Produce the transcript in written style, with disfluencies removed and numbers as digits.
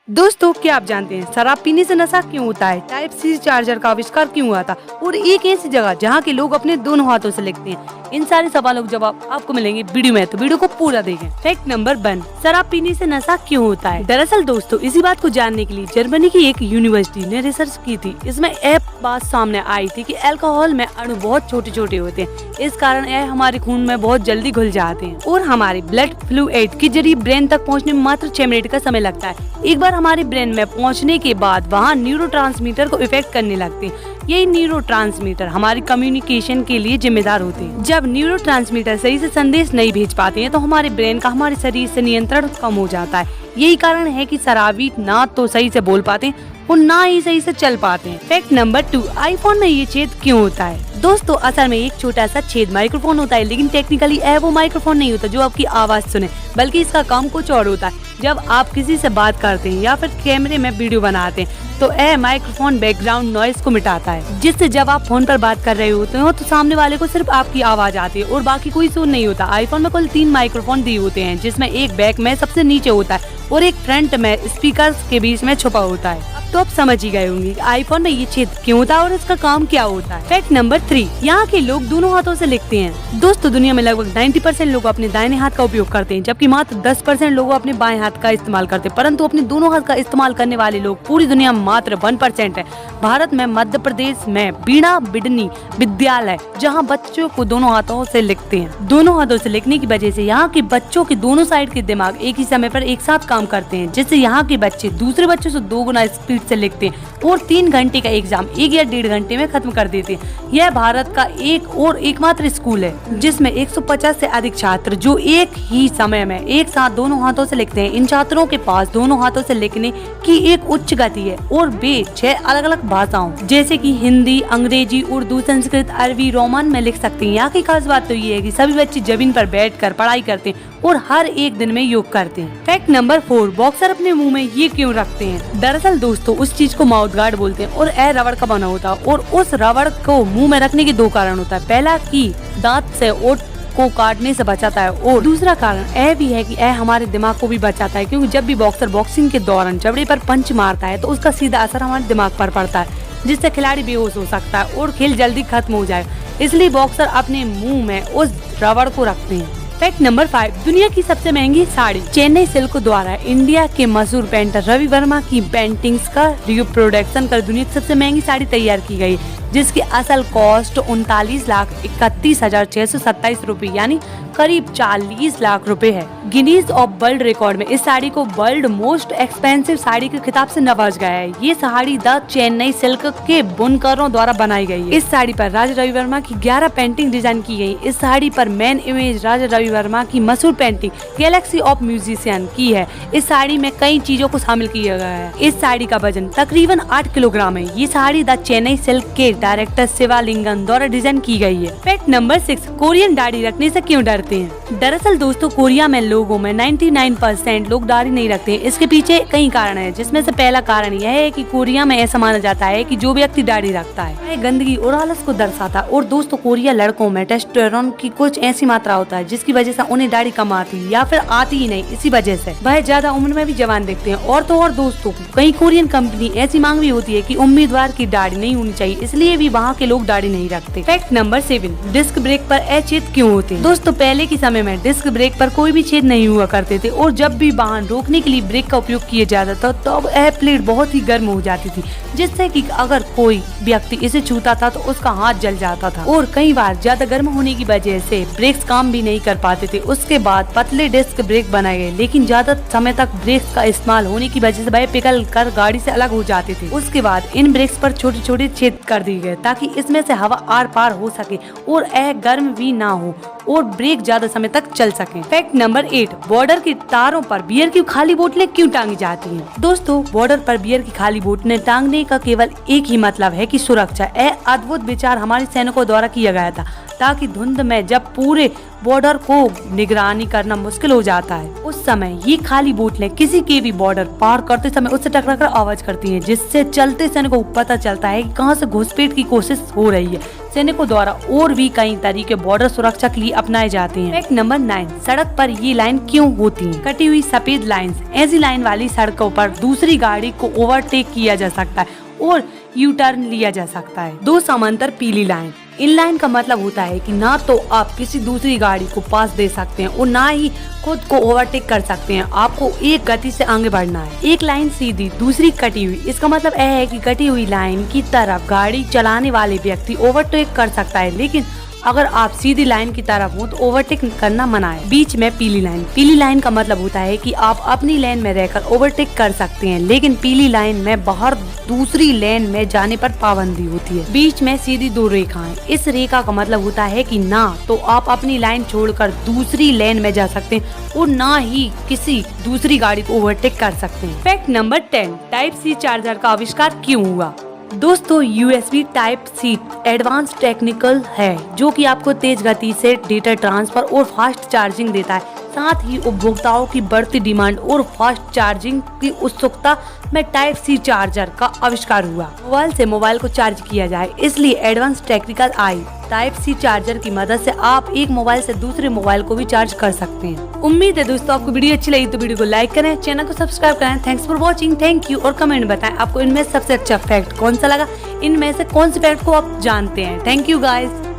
दोस्तों, क्या आप जानते हैं शराब पीने से नशा क्यों होता है? टाइप सी चार्जर का आविष्कार क्यों हुआ था और एक ऐसी जगह जहां के लोग अपने दोनों हाथों से लिखते हैं? इन सारे सवालों के जवाब आपको मिलेंगे वीडियो में, तो वीडियो को पूरा देखें। फैक्ट नंबर 1, शराब पीने से नशा क्यों होता है? दरअसल दोस्तों, इसी बात को जानने के लिए जर्मनी की एक यूनिवर्सिटी ने रिसर्च की थी। इसमें बात सामने आई थी कि अल्कोहल में अणु बहुत छोटे छोटे होते हैं, इस कारण यह हमारे खून में बहुत जल्दी घुल जाते हैं और हमारे ब्लड फ्लूइड के जरिए ब्रेन तक पहुँचने में मात्र 6 मिनट का समय लगता है। एक बार हमारे ब्रेन में पहुंचने के बाद वहां न्यूरोट्रांसमीटर को इफेक्ट करने लगते हैं। यही न्यूरोट्रांसमीटर हमारी कम्युनिकेशन के लिए जिम्मेदार होते हैं। जब न्यूरोट्रांसमीटर सही से संदेश नहीं भेज पाते हैं तो हमारे ब्रेन का हमारे शरीर से नियंत्रण कम हो जाता है। यही कारण है कि शराबी ना तो सही से बोल पाते हैं और ना ही सही से चल पाते हैं। फैक्ट नंबर 2, आईफोन में ये छेद क्यों होता है? दोस्तों, असल में एक छोटा सा छेद माइक्रोफोन होता है, लेकिन टेक्निकली वो माइक्रोफोन नहीं होता जो आपकी आवाज सुने, बल्कि इसका काम कुछ और होता है। जब आप किसी से बात करते हैं या फिर कैमरे में वीडियो बनाते हैं तो माइक्रोफोन बैकग्राउंड नॉइज को मिटाता है, जिससे जब आप फोन पर बात कर रहे होते हो तो सामने वाले को सिर्फ आपकी आवाज आती है और बाकी कोई सुन नहीं होता। आईफोन में कुल 3 माइक्रोफोन दिए होते हैं, जिसमें एक बैक में सबसे नीचे होता है और एक फ्रंट में स्पीकर्स के बीच में छुपा होता है। तो आप समझ ही गए होंगे आईफोन में ये छेद क्यों होता है और इसका काम क्या होता है। फैक्ट नंबर 3, यहाँ के लोग दोनों हाथों से लिखते हैं। दोस्तों, दुनिया में लगभग 90% लोग अपने दाहिने हाथ का उपयोग करते हैं, जबकि मात्र 10% लोग अपने बाएं हाथ का इस्तेमाल करते हैं। परंतु अपने दोनों हाथ का इस्तेमाल करने वाले लोग पूरी दुनिया में मात्र 1% है। भारत में मध्य प्रदेश में बीणा बिडनी विद्यालय, जहाँ बच्चों को दोनों हाथों से लिखते हैं। दोनों हाथों से लिखने की वजह से यहाँ के बच्चों के दोनों साइड के दिमाग एक ही समय पर एक साथ काम करते हैं, जिससे यहाँ के बच्चे दूसरे बच्चों से 2 गुना स्पीड से लिखते हैं और 3 घंटे का एग्जाम 1 या 1.5 घंटे में खत्म कर देते हैं। यह भारत का एकमात्र स्कूल है जिसमें 150 से अधिक छात्र जो एक ही समय में एक साथ दोनों हाथों से लिखते हैं। इन छात्रों के पास दोनों हाथों से लिखने की एक उच्च गति है और वे 6 अलग अलग भाषाओं जैसे कि हिंदी, अंग्रेजी, उर्दू, संस्कृत, अरबी, रोमन में लिख सकते हैं। यहाँ की खास बात तो ये है कि सभी बच्चे जमीन पर बैठकर पढ़ाई करते हैं और हर एक दिन में योग करते हैं। फैक्ट नंबर 4, बॉक्सर अपने मुंह में ये क्यों रखते हैं? दरअसल दोस्तों, उस चीज को माउथ गार्ड बोलते हैं और रबड़ का बना होता है और उस रबड़ को मुंह में रखने के 2 कारण होता है। पहला कि दांत से ओठ को काटने से बचाता है और दूसरा कारण यह भी है कि हमारे दिमाग को भी बचाता है, क्योंकि जब भी बॉक्सर बॉक्सिंग के दौरान जबड़े पर पंच मारता है तो उसका सीधा असर हमारे दिमाग पर पड़ता है, जिससे खिलाड़ी बेहोश हो सकता है और खेल जल्दी खत्म हो जाएगा। इसलिए बॉक्सर अपने मुंह में उस रबड़ को रखते हैं। फैक्ट नंबर 5, दुनिया की सबसे महंगी साड़ी। चेन्नई सिल्क द्वारा इंडिया के मशहूर पेंटर रवि वर्मा की पेंटिंग्स का रिप्रोडक्शन कर दुनिया की सबसे महंगी साड़ी तैयार की गई, जिसकी असल कॉस्ट 39,31,627 रुपए यानी करीब 40 लाख रुपए है। गिनीज ऑफ वर्ल्ड रिकॉर्ड में इस साड़ी को वर्ल्ड मोस्ट एक्सपेंसिव साड़ी के खिताब से नवाजा गया है। ये साड़ी द चेन्नई सिल्क के बुनकरों द्वारा बनाई गई है। इस साड़ी पर राजा रवि वर्मा की 11 पेंटिंग डिजाइन की गई। इस साड़ी पर मेन इमेज राजा रवि वर्मा की मशहूर पेंटिंग गैलेक्सी ऑफ म्यूजिशियन की है। इस साड़ी में कई चीजों को शामिल किया गया है। इस साड़ी का वजन तकरीबन 8 किलोग्राम है। ये साड़ी द चेन्नई सिल्क के डायरेक्टर शिवालिंगम द्वारा डिजाइन की गई है। फैक्ट नंबर 6, कोरियन दाढ़ी रखने से क्यों डरते हैं? दरअसल दोस्तों, कोरिया में लोगों में 99% लोग दाढ़ी नहीं रखते हैं। इसके पीछे कई कारण हैं, जिसमें से पहला कारण यह है कि कोरिया में ऐसा माना जाता है कि जो व्यक्ति दाढ़ी रखता है वह गंदगी और आलस को दर्शाता है। और दोस्तों, कोरिया लड़कों में टेस्टोस्टेरोन की कुछ ऐसी मात्रा होता है जिसकी वजह से उन्हें दाढ़ी कम आती या फिर आती ही नहीं। इसी वजह से वह ज्यादा उम्र में भी जवान दिखते हैं। और तो और दोस्तों, कई कोरियन कंपनी ऐसी मांग भी होती है कि उम्मीदवार की दाढ़ी नहीं होनी चाहिए, इसलिए भी वहाँ के लोग दाढ़ी नहीं रखते। फैक्ट नंबर 7, डिस्क ब्रेक पर छेद क्यों होते हैं? दोस्तों, पहले के समय में डिस्क ब्रेक पर कोई भी छेद नहीं हुआ करते थे और जब भी वाहन रोकने के लिए ब्रेक का उपयोग किया जाता था तब यह प्लेट बहुत ही गर्म हो जाती थी, जिससे कि अगर कोई व्यक्ति इसे छूता था तो उसका हाथ जल जाता था और कई बार ज्यादा गर्म होने की वजह से ब्रेक्स काम भी नहीं कर पाते थे। उसके बाद पतले डिस्क ब्रेक बनाए गए, लेकिन ज्यादा समय तक ब्रेक्स का इस्तेमाल होने की वजह से वह पिघल कर गाड़ी से अलग हो जाते थे। उसके बाद इन ब्रेक्स पर छोटे छोटे छेद कर दिए गए ताकि इसमें से हवा आर पार हो सके और गर्म भी ना हो और ब्रेक ज्यादा समय तक चल सके। फैक्ट नंबर 8, बॉर्डर की तारों पर बियर की खाली बोतलें क्यों टांगी जाती हैं? दोस्तों, बॉर्डर पर बियर की खाली बोतलें टांगने का केवल एक ही मतलब है कि सुरक्षा। यह अद्भुत विचार हमारे सैनिकों द्वारा किया गया था ताकि धुंध में जब पूरे बॉर्डर को निगरानी करना मुश्किल हो जाता है, उस समय ये खाली बोतलें किसी के भी बॉर्डर पार करते समय उससे टकराकर आवाज करती हैं, जिससे चलते सैनिकों को पता चलता है कि कहां से घुसपैठ की कोशिश हो रही है। सैनिकों द्वारा और भी कई तरीके बॉर्डर सुरक्षा के लिए अपनाए जाते हैं। फैक्ट नंबर 9, सड़क पर ये लाइन क्यों होती है? कटी हुई सफेद लाइन, ऐसी लाइन वाली सड़कों पर दूसरी गाड़ी को ओवरटेक किया जा सकता है और यू टर्न लिया जा सकता है। 2 समांतर पीली लाइन, इन लाइन का मतलब होता है कि ना तो आप किसी दूसरी गाड़ी को पास दे सकते हैं और ना ही खुद को ओवरटेक कर सकते हैं। आपको एक गति से आगे बढ़ना है। एक लाइन सीधी, दूसरी कटी हुई, इसका मतलब यह है कि कटी हुई लाइन की तरफ गाड़ी चलाने वाले व्यक्ति ओवरटेक कर सकता है, लेकिन अगर आप सीधी लाइन की तरफ हो तो ओवरटेक करना मना है। बीच में पीली लाइन, पीली लाइन का मतलब होता है कि आप अपनी लेन में रहकर ओवरटेक कर सकते हैं, लेकिन पीली लाइन में बाहर दूसरी लेन में जाने पर पाबंदी होती है। बीच में सीधी 2 रेखाएं, इस रेखा का मतलब होता है कि ना तो आप अपनी लाइन छोड़कर दूसरी लेन में जा सकते हैं और ना ही किसी दूसरी गाड़ी को ओवरटेक कर सकते हैं। Fact number 10, type C charger का आविष्कार क्यों हुआ? दोस्तों, USB type C advance technical है जो कि आपको तेज गति से डेटा ट्रांसफर और फास्ट चार्जिंग देता है। साथ ही उपभोक्ताओं की बढ़ती डिमांड और फास्ट चार्जिंग की उत्सुकता में टाइप सी चार्जर का आविष्कार हुआ। मोबाइल से मोबाइल को चार्ज किया जाए, इसलिए एडवांस टेक्निकल आई। टाइप सी चार्जर की मदद से आप एक मोबाइल से दूसरे मोबाइल को भी चार्ज कर सकते हैं। उम्मीद है दोस्तों आपको वीडियो अच्छी लगी तो वीडियो को लाइक करें, चैनल को सब्सक्राइब करें। Thanks for watching, thank you. और कमेंट बताएं आपको इनमें सबसे अच्छा फैक्ट कौन सा लगा, इनमें से कौन से फैक्ट को आप जानते हैं। Thank you guys.